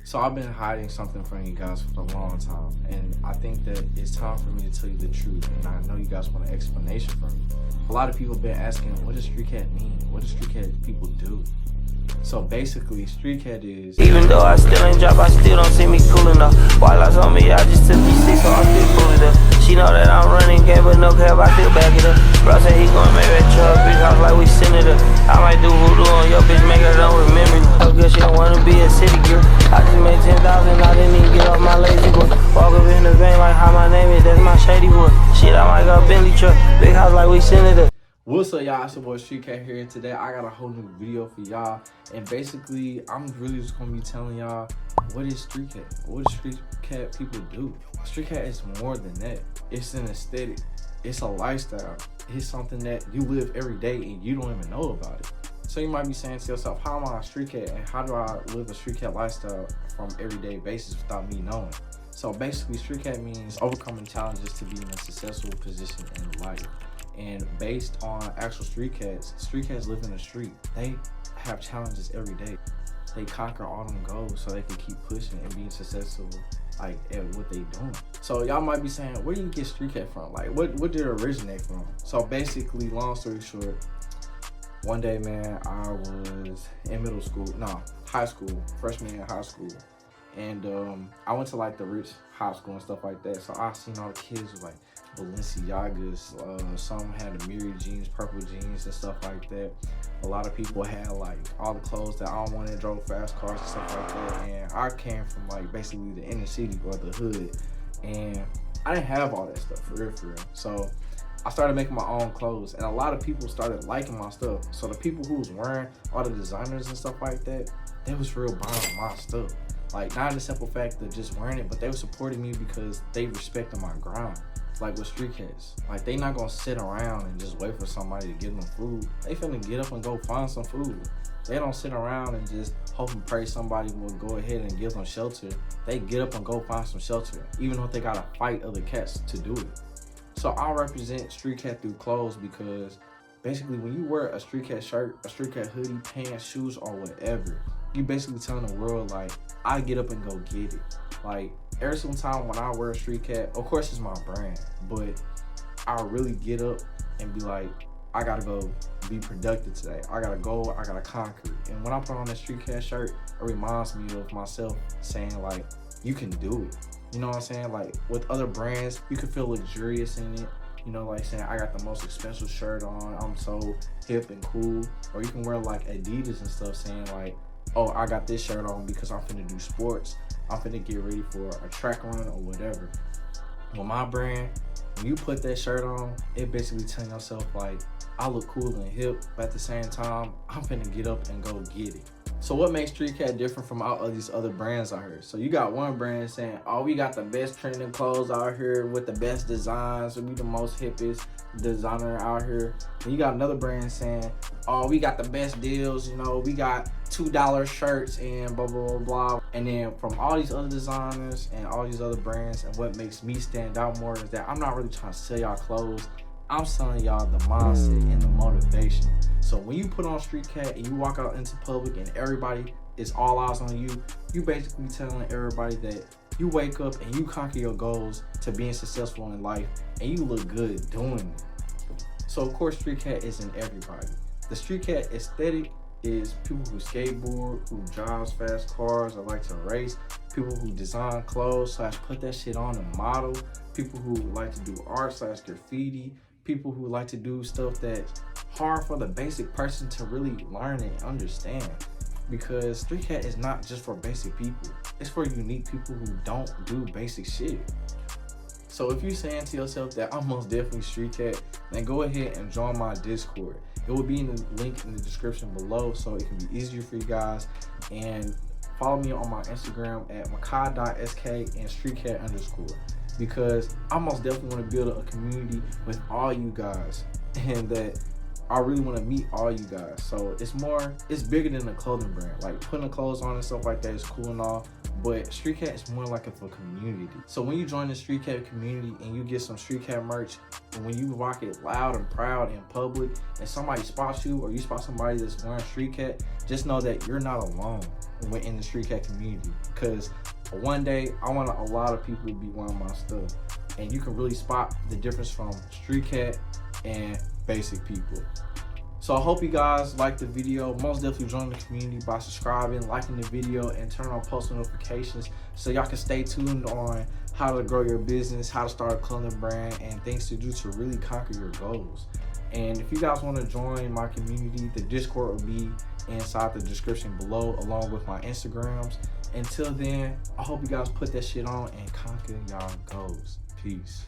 So I've been hiding something from you guys for a long time, and I think that it's time for me to tell you the truth, and I know you guys want an explanation from me. A lot of people have been asking, what does StreetKatt mean? What does StreetKatt people do? So basically, StreetKatt is... Even though I still ain't drop, I still don't see me cool enough. While I on me, I just took these six, so I still pull it up. She know that I'm running game, but no cap, I still back it up. Bro said he gon' make that truck, big house like we send it up. I might do voodoo on your bitch, make her don't remember me. Oh, girl, she don't wanna be a city girl. I just made 10,000, I didn't even get off my lazy boy. Walk up in the vein like how my name is, that's my shady boy. Shit, I might got Bentley truck, big house like we send it up. What's up, y'all? It's your boy StreetKatt here, and today I got a whole new video for y'all. And basically, I'm really just gonna be telling y'all, what is StreetKatt? What does StreetKatt people do? StreetKatt is more than that. It's an aesthetic. It's a lifestyle. It's something that you live every day and you don't even know about it. So you might be saying to yourself, how am I a StreetKatt and how do I live a StreetKatt lifestyle from everyday basis without me knowing? So basically, StreetKatt means overcoming challenges to be in a successful position in life. And based on actual StreetKatts live in the street. They have challenges every day. They conquer all them goals so they can keep pushing and being successful like at what they doing. So y'all might be saying, where do you get StreetKatt from? Like what did it originate from? So basically, long story short, one day, man, I was in high school, freshman in high school. And I went to like the rich high school and stuff like that. So I seen all the kids with like Balenciagas, some had the Miri jeans, purple jeans and stuff like that. A lot of people had like all the clothes that I wanted, drove fast cars and stuff like that. And I came from like basically the inner city or the hood. And I didn't have all that stuff for real. So I started making my own clothes, and a lot of people started liking my stuff. So the people who was wearing all the designers and stuff like that, they was real buying my stuff. Like, not in the simple fact of just wearing it, but they were supporting me because they respected my grind. Like with StreetKatts, like they not gonna sit around and just wait for somebody to give them food. They finna get up and go find some food. They don't sit around and just hope and pray somebody will go ahead and give them shelter. They get up and go find some shelter, even though they gotta fight other cats to do it. So I represent StreetKatt through clothes because basically when you wear a StreetKatt shirt, a StreetKatt hoodie, pants, shoes, or whatever, you basically telling the world like, I get up and go get it. Like every single time when I wear a StreetKatt, of course it's my brand, but I really get up and be like, I gotta go be productive today. I gotta go, I gotta conquer it. And when I put on that StreetKatt shirt, it reminds me of myself saying like, you can do it. You know what I'm saying? Like with other brands, you can feel luxurious in it. You know, like saying I got the most expensive shirt on, I'm so hip and cool. Or you can wear like Adidas and stuff saying like, oh, I got this shirt on because I'm finna do sports. I'm finna get ready for a track run or whatever. With my brand, when you put that shirt on, it basically telling yourself like, I look cool and hip, but at the same time, I'm finna get up and go get it. So what makes StreetKatt different from all of these other brands out here? So you got one brand saying, oh, we got the best trending clothes out here with the best designs, so we the most hippest designer out here. And you got another brand saying, oh, we got the best deals, you know, we got $2 shirts and blah, blah, blah, blah. And then from all these other designers and all these other brands, and what makes me stand out more is that I'm not really trying to sell y'all clothes. I'm selling y'all the mindset and the motivation. So when you put on StreetKatt and you walk out into public and everybody is all eyes on you, you basically telling everybody that you wake up and you conquer your goals to being successful in life, and you look good doing it. So of course StreetKatt is in everybody. The StreetKatt aesthetic is people who skateboard, who drives fast cars or like to race, people who design clothes / put that shit on and model, people who like to do art / graffiti, people who like to do stuff that's hard for the basic person to really learn and understand. Because StreetKatt is not just for basic people, it's for unique people who don't do basic shit. So if you're saying to yourself that I'm most definitely StreetKatt, then go ahead and join my Discord. It will be in the link in the description below, so it can be easier for you guys. And follow me on my Instagram at makai.sk and StreetKatt_, because I most definitely want to build a community with all you guys, and that I really want to meet all you guys. So it's bigger than a clothing brand. Like putting the clothes on and stuff like that is cool and all, but StreetKatt is more like a community. So when you join the StreetKatt community and you get some StreetKatt merch, and when you rock it loud and proud in public, and somebody spots you or you spot somebody that's wearing StreetKatt, just know that you're not alone in the StreetKatt community. Because one day I want a lot of people to be wearing my stuff, and you can really spot the difference from StreetKatt and basic people. So I hope you guys liked the video. Most definitely join the community by subscribing, liking the video, and turn on post notifications so y'all can stay tuned on how to grow your business, how to start a clothing brand, and things to do to really conquer your goals. And if you guys want to join my community, the Discord will be inside the description below, along with my Instagrams. Until then, I hope you guys put that shit on and conquer y'all goals. Peace.